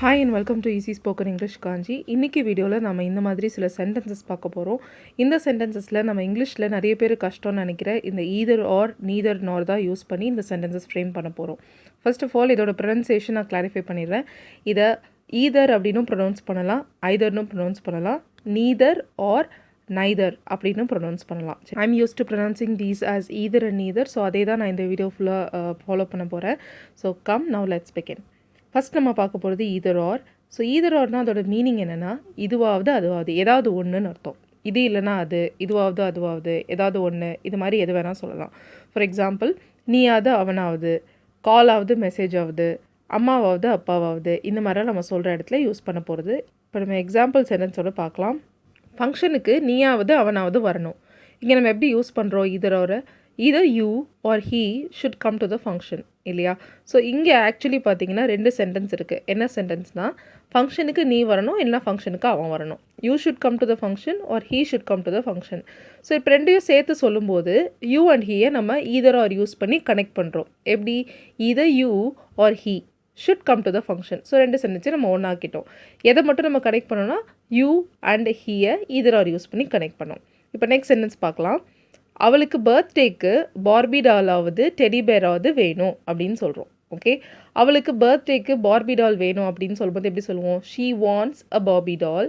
Hi and welcome to easy spoken English Kanchi. இன்றைக்கி வீடியோவில் நம்ம இந்த மாதிரி சில சென்டென்சஸ் பார்க்க போகிறோம். இந்த சென்டென்சஸில் நம்ம இங்கிலீஷில் நிறைய பேர் கஷ்டம்னு நினைக்கிற இந்த ஈதர் ஆர் நீதர் நார் தான் யூஸ் பண்ணி இந்த சென்டென்சஸ் ஃப்ரேம் பண்ண போகிறோம். ஃபர்ஸ்ட் ஆஃப் ஆல் இதோட ப்ரொனன்சியேஷன் நான் கிளாரிஃபை பண்ணிடுறேன். இதை ஈதர் அப்படின்னும் ப்ரொனவுன்ஸ் பண்ணலாம், ஐதர்னும் ப்ரொனவுன்ஸ் பண்ணலாம், நீதர் ஆர் நைதர் அப்படின்னு ப்ரொனவுன்ஸ் பண்ணலாம். I am use to pronouncing these as either and neither. So அதே தான் நான் இந்த வீடியோ ஃபுல்லாக ஃபாலோ பண்ண போகிறேன். So come now let's begin. First நம்ம பார்க்க போகிறது ஈதர் ஆர். ஸோ ஈதர் ஆர்னால் அதோட மீனிங் என்னென்னா இதுவாவது அதுவாவது, ஏதாவது ஒன்றுன்னு அர்த்தம். இது இல்லைனா அது, இதுவாவது அதுவாவது, ஏதாவது ஒன்று, இது மாதிரி எது வேணால் சொல்லலாம். ஃபார் எக்ஸாம்பிள், நீயாவது அவனாவது, கால் ஆகுது மெசேஜ் ஆகுது, அம்மாவாவது அப்பாவாவது, இந்த மாதிரிலாம் நம்ம சொல்கிற இடத்துல யூஸ் பண்ண போகிறது. இப்போ நம்ம எக்ஸாம்பிள் சென்டென்ஸோட பார்க்கலாம். ஃபங்க்ஷனுக்கு நீயாவது அவனாவது வரணும். இங்கே நம்ம எப்படி யூஸ் பண்ணுறோம் ஈதர் ஆரை? either you or he should come to the function இல்லையா? ஸோ இங்கே ஆக்சுவலி பார்த்தீங்கன்னா ரெண்டு சென்டென்ஸ் இருக்குது. என்ன சென்டென்ஸ்னால், ஃபங்க்ஷனுக்கு நீ வரணும், இல்லைனா ஃபங்க்ஷனுக்கு அவன் வரணும். You should come to the function or he should come to the function. So இப்போ ரெண்டையும் சேர்த்து சொல்லும்போது யூ அண்ட் ஹீயை நம்ம ஈதர் ஆர் யூஸ் பண்ணி கனெக்ட் பண்ணுறோம். எப்படி? either you or he should come to the function. So ரெண்டு சென்டென்ஸை நம்ம ஒன்றாக்கிட்டோம். எதை மட்டும் நம்ம கனெக்ட் பண்ணோன்னா யூ அண்ட் ஹீயை ஈதர் ஆர் யூஸ் பண்ணி கனெக்ட் பண்ணோம். இப்போ நெக்ஸ்ட் சென்டென்ஸ் பார்க்கலாம். அவளுக்கு பர்த்டேக்கு பார்பி டாலாவது டெடி பேராவது வேணும் அப்படின்னு சொல்கிறோம். ஓகே, அவளுக்கு பர்த்டேக்கு பார்பி டால் வேணும் அப்படின்னு சொல்லும்போது எப்படி சொல்லுவோம்? She wants a Barbie doll,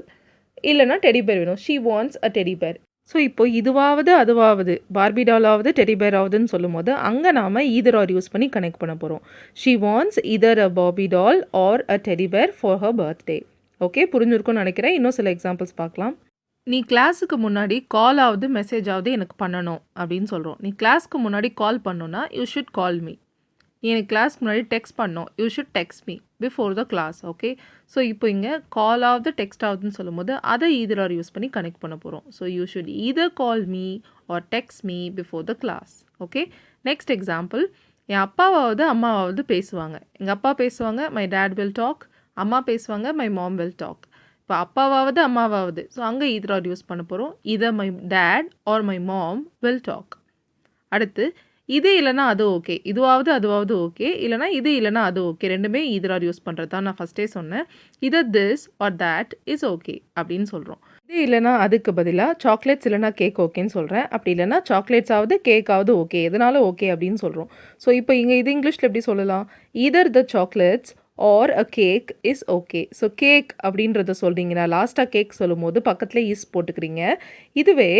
இல்லைனா டெடி பேர் வேணும். She wants a teddy bear. So இப்போ இதுவாவது அதுவாவது, பார்பி டாலாவது டெடி பேராவதுன்னு சொல்லும்போது அங்கே நாம் ஈதர் ஆர் யூஸ் பண்ணி கனெக்ட் பண்ண போகிறோம். She wants either a Barbie doll or a teddy bear for her birthday. Okay, புரிஞ்சிருக்கும்னு நினைக்கிறேன். இன்னும் சில எக்ஸாம்பிள்ஸ் பார்க்கலாம். நீ கிளாஸுக்கு முன்னாடி கால் ஆகுது மெசேஜ் ஆகுது எனக்கு பண்ணணும் அப்படின்னு சொல்கிறோம். நீ கிளாஸ்க்கு முன்னாடி கால் பண்ணோன்னா யூ ஷுட் கால் மீ. நீ எனக்கு கிளாஸ்க்கு முன்னாடி டெக்ஸ்ட் பண்ணோம், you should text me before the class. Okay, so இப்போ இங்கே கால் ஆகுது டெக்ஸ்ட் ஆகுதுன்னு சொல்லும்போது அதை ஈதர் ஆர் யூஸ் பண்ணி கனெக்ட் பண்ண போகிறோம். So you should either call me or text me before the class. Okay, next example. என் அப்பாவாவது அம்மாவாவது பேசுவாங்க. எங்கள் அப்பா பேசுவாங்க, மை டேட் வில் டாக். அம்மா பேசுவாங்க, மை மாம் வில் டாக். இப்போ அப்பாவாவது அம்மாவாவது, ஸோ அங்கே ஈதர் ஆர் யூஸ் பண்ண போகிறோம். இதை my dad or my mom will talk. அடுத்து, இது இல்லைனா அது ஓகே, இதுவாவது அதுவாவது ஓகே, இல்லைனா இது இல்லைனா அது ஓகே, ரெண்டுமே ஈதர் ஆர் யூஸ் பண்ணுறது தான். நான் ஃபஸ்ட்டே சொன்னேன், either this or that is okay அப்படின்னு சொல்கிறோம். இது இல்லைனா அதுக்கு பதிலாக சாக்லேட்ஸ் இல்லைனா கேக் ஓகேன்னு சொல்கிறேன். அப்படி இல்லைனா சாக்லேட்ஸாவது கேக்காவது ஓகே, எதனாலும் ஓகே அப்படின்னு சொல்கிறோம். ஸோ இப்போ இங்கே இது இங்கிலீஷில் எப்படி சொல்லலாம்? Either the chocolates or a cake is okay. So cake அப்படின்றத சொல்கிறீங்கன்னா லாஸ்ட்டாக கேக் சொல்லும் போது பக்கத்தில் இஸ் போட்டுக்கிறீங்க. இதுவே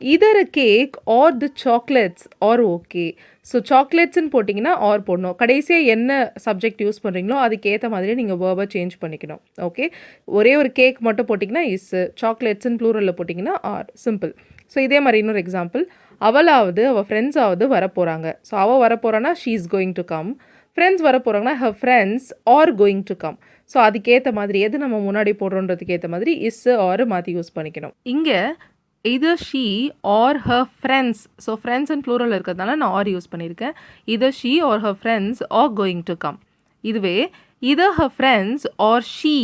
இதர் அ கேக் ஆர் தி சாக்லேட்ஸ் ஆர் ஓகே. ஸோ சாக்லேட்ஸ்ன்னு போட்டிங்கன்னா ஆர் போடணும். கடைசியாக என்ன சப்ஜெக்ட் யூஸ் பண்ணுறீங்களோ அதுக்கேற்ற மாதிரி நீங்கள் வேர்பை சேஞ்ச் பண்ணிக்கணும். ஓகே, ஒரே ஒரு கேக் மட்டும் போட்டிங்கன்னா இஸ், சாக்லேட்ஸ்ன்னு ப்ளூரலில் போட்டிங்கன்னா ஆர். சிம்பிள். ஸோ இதே மாதிரி இன்னொரு எக்ஸாம்பிள். அவளாவது அவள் ஃப்ரெண்ட்ஸாவது வரப்போகிறாங்க. ஸோ அவள் வரப்போகிறான்னா she is going to come. Friends வர போகிறாங்கன்னா her friends are going to come. So அதுக்கேற்ற மாதிரி எது நம்ம முன்னாடி போடுறோன்றதுக்கு ஏற்ற மாதிரி இஸ் ஆர் மாற்றி யூஸ் பண்ணிக்கணும். இங்கே either she or her friends, so friends and plural இருக்கிறதுனால நான் ஆர் யூஸ் பண்ணியிருக்கேன். either she or her friends are going to come. இதுவே either her friends or she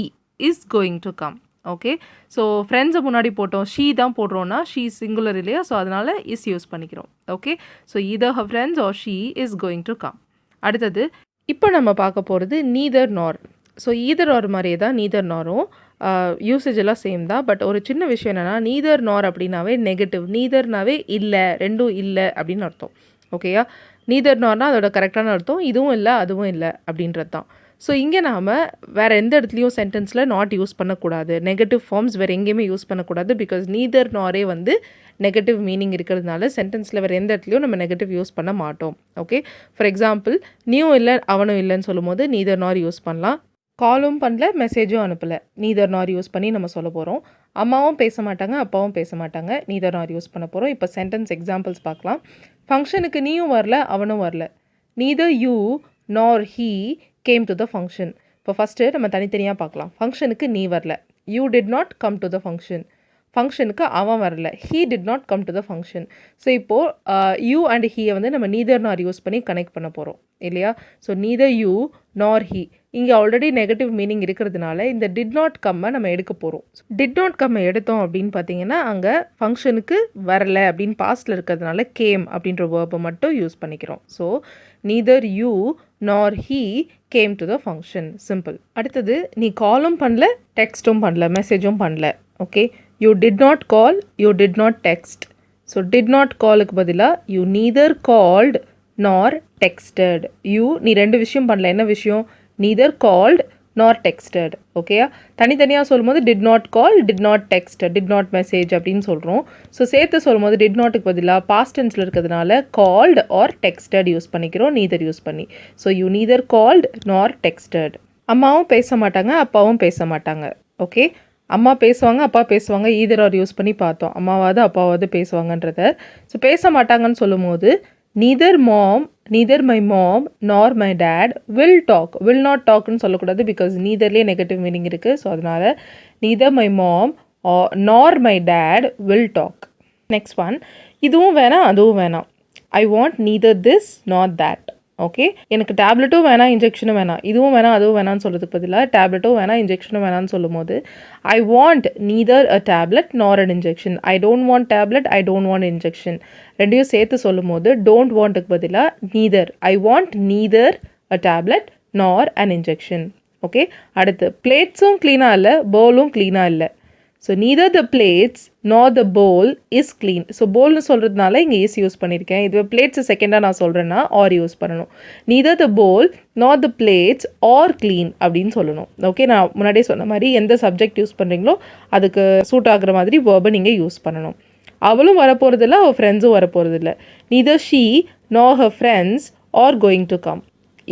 is going to come. Okay, so ஃப்ரெண்ட்ஸை முன்னாடி போட்டோம், she தான் போடுறோன்னா she singular இல்லையா, so அதனால் இஸ் யூஸ் பண்ணிக்கிறோம். Okay, so either her friends or she is going to come. அடுத்தது இப்போ நம்ம பார்க்க போகிறது நீதர் நார். ஸோ ஈதர் ஆர் மாதிரியே தான் நீதர் நாரும், யூசேஜ் எல்லாம் சேம் தான். பட் ஒரு சின்ன விஷயம் என்னென்னா, நீதர் நார் அப்படின்னாவே நெகட்டிவ். நீதர்னாவே இல்லை, ரெண்டும் இல்லை அப்படின்னு அர்த்தம். ஓகேயா? நீதர் நார்னால் அதோட கரெக்டான அர்த்தம் இதுவும் இல்லை அதுவும் இல்லை அப்படின்றது தான். ஸோ இங்கே நாம் வேறு எந்த இடத்துலையும் சென்டென்ஸில் நாட் யூஸ் பண்ணக்கூடாது. நெகட்டிவ் ஃபார்ம்ஸ் வேறு எங்கேயுமே யூஸ் பண்ணக்கூடாது. பிகாஸ் நீதர் நாரே வந்து நெகட்டிவ் மீனிங் இருக்கிறதுனால சென்டென்ஸில் வேறு எந்த இடத்துலையும் நம்ம நெகட்டிவ் யூஸ் பண்ண மாட்டோம். ஓகே, ஃபார் எக்ஸாம்பிள், நீயும் இல்லை அவனும் இல்லைன்னு சொல்லும் போது நீதர் நார் யூஸ் பண்ணலாம். காலும் பண்ணல மெசேஜும் அனுப்பலை, நீதர் நார் யூஸ் பண்ணி நம்ம சொல்ல போகிறோம். அம்மாவும் பேச மாட்டாங்க அப்பாவும் பேச மாட்டாங்க, நீதர் நார் யூஸ் பண்ண போகிறோம். இப்போ சென்டென்ஸ் எக்ஸாம்பிள்ஸ் பார்க்கலாம். ஃபங்க்ஷனுக்கு நீயும் வரல அவனும் வரல. நீதர் யூ நார் he came to the function. இப்போ ஃபஸ்ட்டு நம்ம தனித்தனியாக பார்க்கலாம். ஃபங்க்ஷனுக்கு நீ வரல, you did not come to the function. ஃபங்க்ஷனுக்கு அவன் வரல, he did not come to the function. So இப்போது யூ அண்ட் ஹீயை வந்து நம்ம நீதர் நார் யூஸ் பண்ணி கனெக்ட் பண்ண போகிறோம் இல்லையா? ஸோ நீதர் யூ நார் ஹீ. இங்கே ஆல்ரெடி நெகட்டிவ் மீனிங் இருக்கிறதுனால இந்த டிட் நாட் கம்மை நம்ம எடுக்க போகிறோம். டிட் நாட் கம்மை எடுத்தோம் அப்படின்னு பார்த்தீங்கன்னா அங்கே ஃபங்க்ஷனுக்கு வரல அப்படின்னு பாஸ்டில் இருக்கிறதுனால கேம் அப்படின்ற வேர்பை மட்டும் யூஸ் பண்ணிக்கிறோம். So neither you nor he came to the function. Simple. அடுத்தது நீ காலும் பண்ணல டெக்ஸ்ட்டும் பண்ணல மெசேஜும் பண்ணல. Okay, you did not call, you did not text. So did not callக்கு பதிலாக you neither called nor texted. நீ ரெண்டு விஷயம் பண்ணல. என்ன விஷயம்? neither called nor texted. ஓகேயா? தனித்தனியாக சொல்லும்போது did not call, did not text, did not message அப்படின்னு சொல்கிறோம். ஸோ சேர்த்து சொல்லும்போது did notக்கு பதிலாக past tenseல இருக்கிறதுனால called or texted யூஸ் பண்ணிக்கிறோம், neither யூஸ் பண்ணி. So you neither called nor texted. அம்மாவும் பேச மாட்டாங்க, அப்பாவும் பேச மாட்டாங்க. ஓகே, அம்மா பேசுவாங்க, அப்பா பேசுவாங்க, ஈதர் ஆர் யூஸ் பண்ணி பார்த்தோம். அம்மாவாவது அப்பாவாவது பேசுவாங்கன்றத. ஸோ பேச மாட்டாங்கன்னு சொல்லும்போது neither my mom nor my dad will talk. will not talkன்னு சொல்லக்கூடாது, பிகாஸ் நீதர்லேயே நெகட்டிவ் மீனிங் இருக்குது. ஸோ அதனால் neither my mom nor my dad will talk. Next one, இதுவும் வேணாம் அதுவும் வேணாம். I want neither this nor that. Okay, எனக்கு டேப்லெட்டும் வேணாம் இன்ஜெக்ஷனும் வேணாம், இதுவும் வேணாம் அதுவும் வேணாம்னு சொல்கிறதுக்கு பதிலாக டேப்லெட்டும் வேணாம் இன்ஜெக்ஷனும் வேணாம்னு சொல்லும் போது I want neither a tablet nor an injection. I don't want tablet, I don't want injection. ரெண்டையும் சேர்த்து சொல்லும் போது டோன்ட் வாண்ட்டுக்கு பதிலாக neither. I want neither a tablet nor an injection. Okay, அடுத்து பிளேட்ஸும் க்ளீனாக இல்லை, பவுலும் க்ளீனாக இல்லை. So neither the plates nor the bowl is clean. So bowlனு சொல்கிறதுனால இங்கே is யூஸ் பண்ணியிருக்கேன். இதுவே பிளேட்ஸு செகண்டாக நான் சொல்கிறேன்னா ஆர் யூஸ் பண்ணணும். neither the bowl nor the plates or clean அப்படின்னு சொல்லணும். ஓகே, நான் முன்னாடியே சொன்ன மாதிரி எந்த சப்ஜெக்ட் யூஸ் பண்ணுறீங்களோ அதுக்கு சூட் ஆகுற மாதிரி வேர்பை நீங்கள் யூஸ் பண்ணணும். அவளும் வரப்போகிறதில்ல, அவள் ஃப்ரெண்ட்ஸும் வரப்போகிறதில்ல. neither she nor her friends are going to come.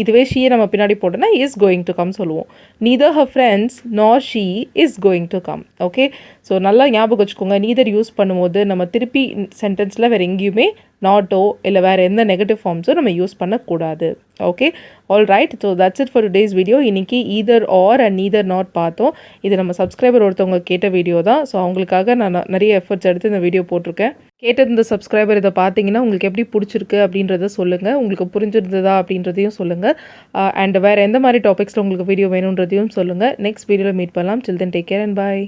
இதுவே ஷீயை நம்ம பின்னாடி போட்டோன்னா இஸ் கோயிங் டு கம் சொல்லுவோம். நீதர் ஹர் ஃப்ரெண்ட்ஸ் நார் she is going to come. Okay, so நல்லா ஞாபகம் வச்சுக்கோங்க. நீதர் யூஸ் பண்ணும்போது நம்ம திருப்பி சென்டென்ஸில் வேறு எங்கேயுமே நாட்டோ இல்லை வேறு எந்த நெகட்டிவ் ஃபார்ம்ஸோ நம்ம யூஸ் பண்ணக்கூடாது. Okay, all right. So that's it for today's video. இன்றைக்கி either or and neither nor பார்த்தோம். இது நம்ம சப்ஸ்கிரைபர் ஒருத்தவங்க கேட்ட வீடியோ தான். ஸோ அவங்களுக்காக நான் நிறைய எஃபர்ட்ஸ் எடுத்து இந்த வீடியோ போட்டிருக்கேன். கேட்டது இந்த சப்ஸ்கிரைபர் இதை பார்த்தீங்கன்னா உங்களுக்கு எப்படி பிடிச்சிருக்கு அப்படின்றத சொல்லுங்கள். உங்களுக்கு புரிஞ்சிருந்ததா அப்படின்றதையும் சொல்லுங்கள். அண்ட் வேறு எந்த மாதிரி டாபிக்ஸில் உங்களுக்கு வீடியோ வேணுன்றதையும் சொல்லுங்கள். நெக்ஸ்ட் வீடியோவில் மீட் பண்ணலாம். Till then take care and bye.